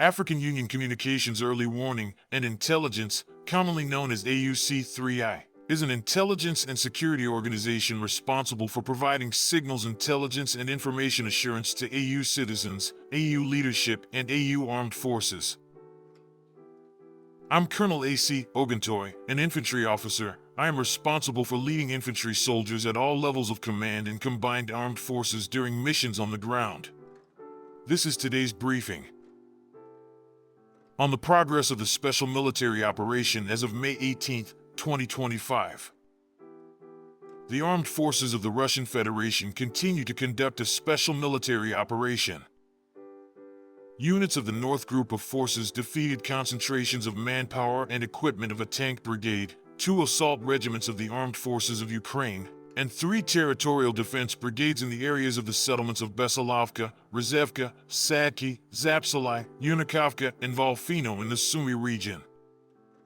African Union Communications Early Warning and Intelligence, commonly known as AUC3I, is an intelligence and security organization responsible for providing signals intelligence and information assurance to AU citizens, AU leadership, and AU armed forces. I'm Colonel A.C. Oguntoye, an infantry officer. I am responsible for leading infantry soldiers at all levels of command in combined armed forces during missions on the ground. This is today's briefing. On the progress of the special military operation as of May 18, 2025. The armed forces of the Russian Federation continue to conduct a special military operation. Units of the North Group of Forces defeated concentrations of manpower and equipment of a tank brigade, 2 assault regiments of the Armed Forces of Ukraine, and 3 territorial defense brigades in the areas of the settlements of Bessalovka, Rezevka, Sadki, Zapsali, Chugunovka, and Volchansk in the Sumy region.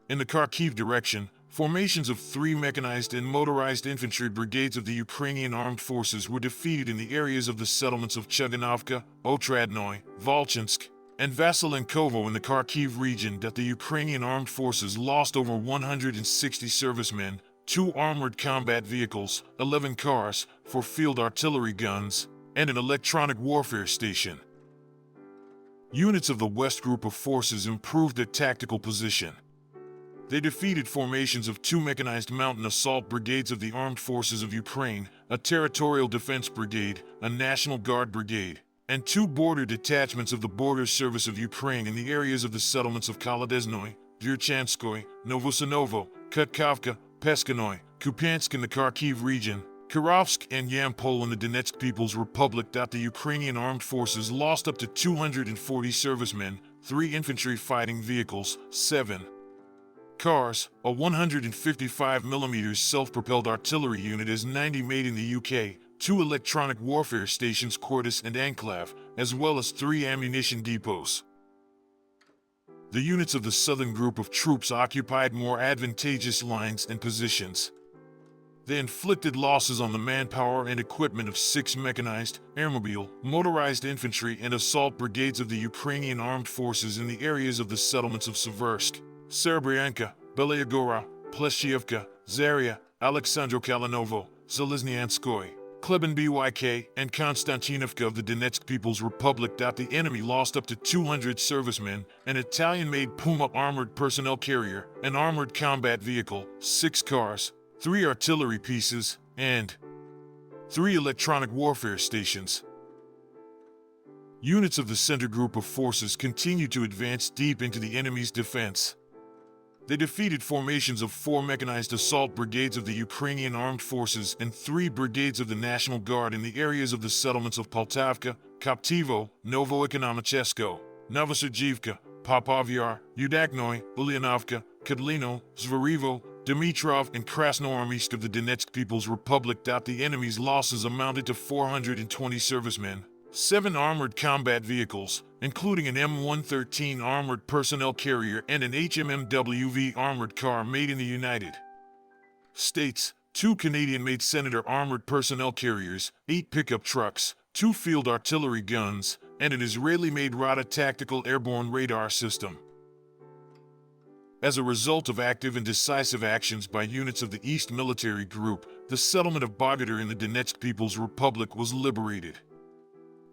In the Kharkiv direction, formations of 3 mechanized and motorized infantry brigades of the Ukrainian armed forces were defeated in the areas of the settlements of Chugunovka, Otradnoye, Volchansk, and Bessalovka in the Kharkiv region. That the Ukrainian armed forces lost over 160 servicemen, 2 armored combat vehicles, 11 cars, 4 field artillery guns, and an electronic warfare station. Units of the West Group of Forces improved their tactical position. They defeated formations of 2 mechanized mountain assault brigades of the Armed Forces of Ukraine, a territorial defense brigade, a National Guard brigade, and 2 border detachments of the Border Service of Ukraine in the areas of the settlements of Kolodezhnoye, Volchanskoye, Novosanovo, Kutkovka, Peskanoy, Kupiansk in the Kharkiv region, Kirovsk and Yampol in the Donetsk People's Republic. The Ukrainian armed forces lost up to 240 servicemen, 3 infantry fighting vehicles, 7 cars, a 155mm self-propelled artillery unit As-90 made in the UK, 2 electronic warfare stations Quartus and Enclave, as well as 3 ammunition depots. The units of the Southern Group of Troops occupied more advantageous lines and positions. They inflicted losses on the manpower and equipment of 6 mechanized, airmobile, motorized infantry and assault brigades of the Ukrainian armed forces in the areas of the settlements of Seversk, Serebryanka, Belyagora, Pleshchevka, Zaria, Alexandro-Kalinovo, Zeleznyanskoye, Kleban Byk, and Konstantinovka of the Donetsk People's Republic. The enemy lost up to 200 servicemen, an Italian-made Puma armored personnel carrier, an armored combat vehicle, 6 cars, 3 artillery pieces, and 3 electronic warfare stations. Units of the Center Group of Forces continue to advance deep into the enemy's defense. They defeated formations of 4 mechanized assault brigades of the Ukrainian armed forces and 3 brigades of the National Guard in the areas of the settlements of Poltavka, Koptivo, Novoekonomichesko, Novosergivka, Popovyar, Udaknoy, Ulyanovka, Kedlino, Zvarivo, Dimitrov, and Krasnoarmeysk of the Donetsk People's Republic. The enemy's losses amounted to 420 servicemen, 7 armored combat vehicles, including an M113 armored personnel carrier and an HMMWV armored car made in the United States, 2 Canadian-made Senator armored personnel carriers, 8 pickup trucks, 2 field artillery guns, and an Israeli-made Rada tactical airborne radar system. As a result of active and decisive actions by units of the East Military Group, the settlement of Bogodar in the Donetsk People's Republic was liberated.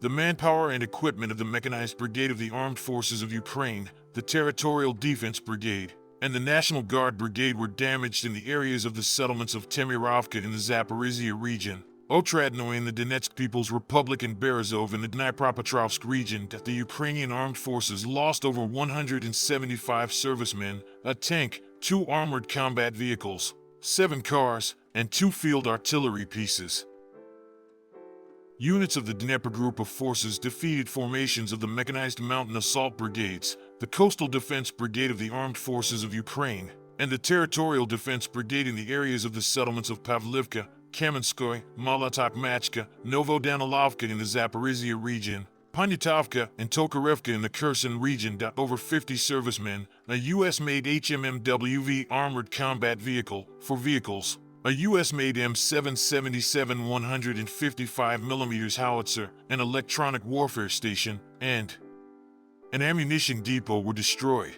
The manpower and equipment of the Mechanized Brigade of the Armed Forces of Ukraine, the Territorial Defense Brigade, and the National Guard Brigade were damaged in the areas of the settlements of Temirovka in the Zaporizhia region, Otradnoye in the Donetsk People's Republic, and Berezov in the Dnipropetrovsk region. The Ukrainian armed forces lost over 175 servicemen, a tank, 2 armored combat vehicles, 7 cars, and 2 field artillery pieces. Units of the Dnieper Group of Forces defeated formations of the Mechanized Mountain Assault Brigades, the Coastal Defense Brigade of the Armed Forces of Ukraine, and the Territorial Defense Brigade in the areas of the settlements of Pavlivka, Kamenskoye, Molotov-Machka, Novodanilovka in the Zaporizhia region, Poniatovka, and Tokarevka in the Kherson region. Over 50 servicemen, a U.S.-made HMMWV armored combat vehicle, 4 vehicles, a U.S.-made M777 155mm howitzer, an electronic warfare station, and and ammunition depot were destroyed.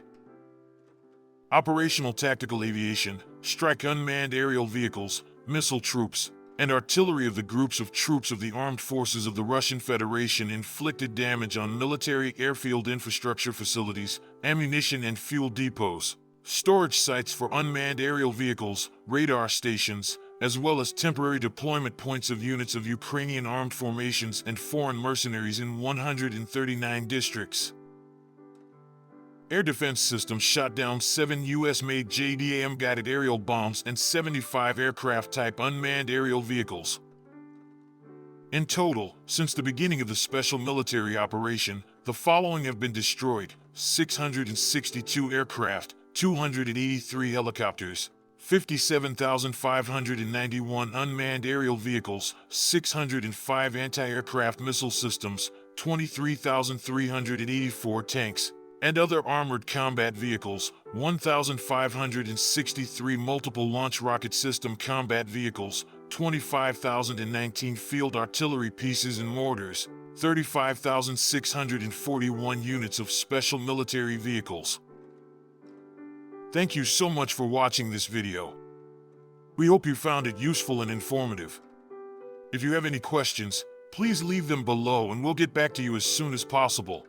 Operational tactical aviation, strike unmanned aerial vehicles, missile troops, and artillery of the groups of troops of the armed forces of the Russian Federation inflicted damage on military airfield infrastructure facilities, ammunition and fuel depots, storage sites for unmanned aerial vehicles, radar stations, as well as temporary deployment points of units of Ukrainian armed formations and foreign mercenaries in 139 districts. Air defense systems shot down 7 U.S.-made JDAM-guided aerial bombs and 75 aircraft-type unmanned aerial vehicles. In total, since the beginning of the special military operation, the following have been destroyed: 662 aircraft, 283 helicopters, 57,591 unmanned aerial vehicles, 605 anti-aircraft missile systems, 23,384 tanks, and other armored combat vehicles, 1,563 multiple launch rocket system combat vehicles, 25,019 field artillery pieces and mortars, 35,641 units of special military vehicles. Thank you so much for watching this video. We hope you found it useful and informative. If you have any questions, please leave them below and we'll get back to you as soon as possible.